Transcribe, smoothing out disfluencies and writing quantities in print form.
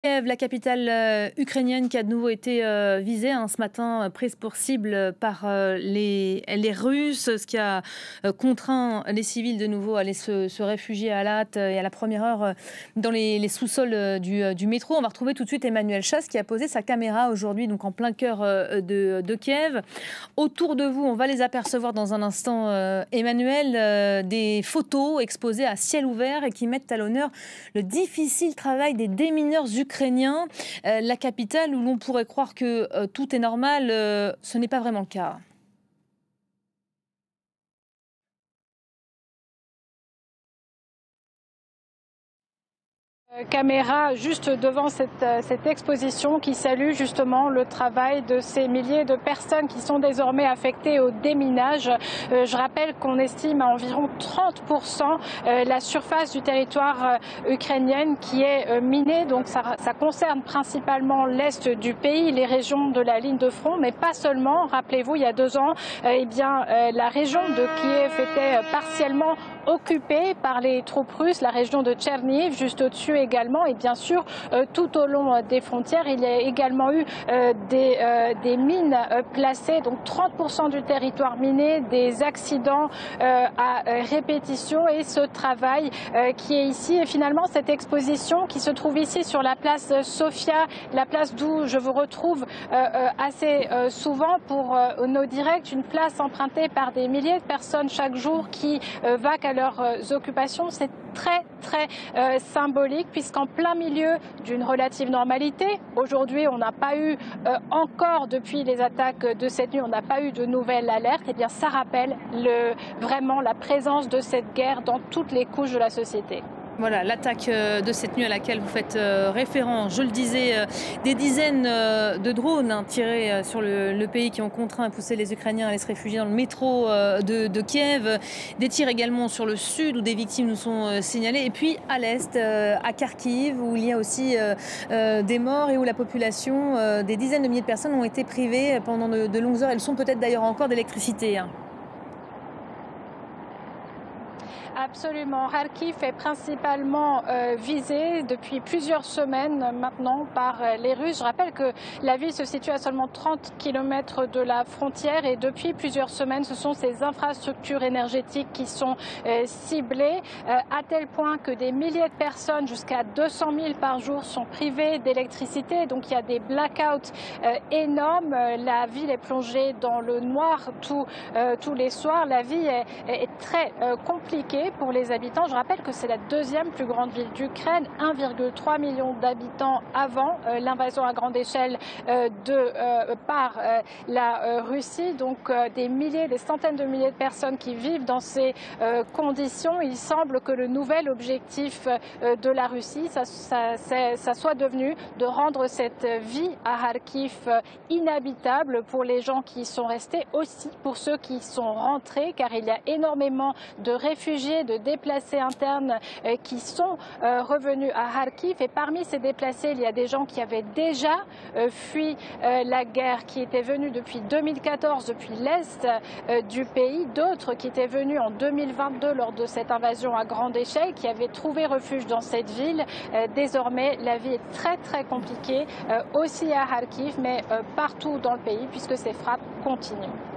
Kiev, la capitale ukrainienne qui a de nouveau été visée ce matin, prise pour cible par les Russes, ce qui a contraint les civils de nouveau à aller se réfugier à la hâte et à la première heure dans les sous-sols du métro. On va retrouver tout de suite Emmanuel Chasse qui a posé sa caméra aujourd'hui donc en plein cœur de Kiev. Autour de vous, on va les apercevoir dans un instant, Emmanuel, des photos exposées à ciel ouvert et qui mettent à l'honneur le difficile travail des démineurs ukrainiens. La capitale où l'on pourrait croire que tout est normal, ce n'est pas vraiment le cas. Caméra juste devant cette exposition qui salue justement le travail de ces milliers de personnes qui sont désormais affectées au déminage. Je rappelle qu'on estime à environ 30% la surface du territoire ukrainien qui est minée. Donc ça concerne principalement l'est du pays, les régions de la ligne de front, mais pas seulement. Rappelez-vous, il y a 2 ans, la région de Kiev était partiellement occupée par les troupes russes, la région de Tchernihiv, juste au-dessus également, et bien sûr tout au long des frontières il y a également eu des mines placées, donc 30% du territoire miné, des accidents à répétition et ce travail qui est ici et finalement cette exposition qui se trouve ici sur la place Sofia, la place d'où je vous retrouve assez souvent pour nos directs, une place empruntée par des milliers de personnes chaque jour qui vaquent à leurs occupations. C'est très symbolique puisqu'en plein milieu d'une relative normalité, aujourd'hui on n'a pas eu encore depuis les attaques de cette nuit, on n'a pas eu de nouvelles alertes, et bien ça rappelle vraiment la présence de cette guerre dans toutes les couches de la société. Voilà, l'attaque de cette nuit à laquelle vous faites référence. Je le disais, des dizaines de drones tirés sur le pays qui ont contraint et poussé les Ukrainiens à aller se réfugier dans le métro de Kiev. Des tirs également sur le sud où des victimes nous sont signalées. Et puis à l'est, à Kharkiv, où il y a aussi des morts et où la population, des dizaines de milliers de personnes ont été privées pendant de longues heures. Elles sont peut-être d'ailleurs encore d'électricité. Absolument. Kharkiv est principalement visée depuis plusieurs semaines maintenant par les Russes. Je rappelle que la ville se situe à seulement 30 km de la frontière et depuis plusieurs semaines, ce sont ces infrastructures énergétiques qui sont ciblées à tel point que des milliers de personnes, jusqu'à 200 000 par jour, sont privées d'électricité. Donc il y a des blackouts énormes. La ville est plongée dans le noir tous les soirs. La vie est très compliquée pour les habitants. Je rappelle que c'est la 2e plus grande ville d'Ukraine, 1,3 million d'habitants avant l'invasion à grande échelle par la Russie. Donc des centaines de milliers de personnes qui vivent dans ces conditions. Il semble que le nouvel objectif de la Russie, ça soit devenu de rendre cette vie à Kharkiv inhabitable pour les gens qui sont restés, aussi pour ceux qui sont rentrés, car il y a énormément de réfugiés, de déplacés internes qui sont revenus à Kharkiv. Et parmi ces déplacés, il y a des gens qui avaient déjà fui la guerre, qui étaient venus depuis 2014, depuis l'est du pays. D'autres qui étaient venus en 2022 lors de cette invasion à grande échelle, qui avaient trouvé refuge dans cette ville. Désormais, la vie est très compliquée, aussi à Kharkiv, mais partout dans le pays, puisque ces frappes continuent.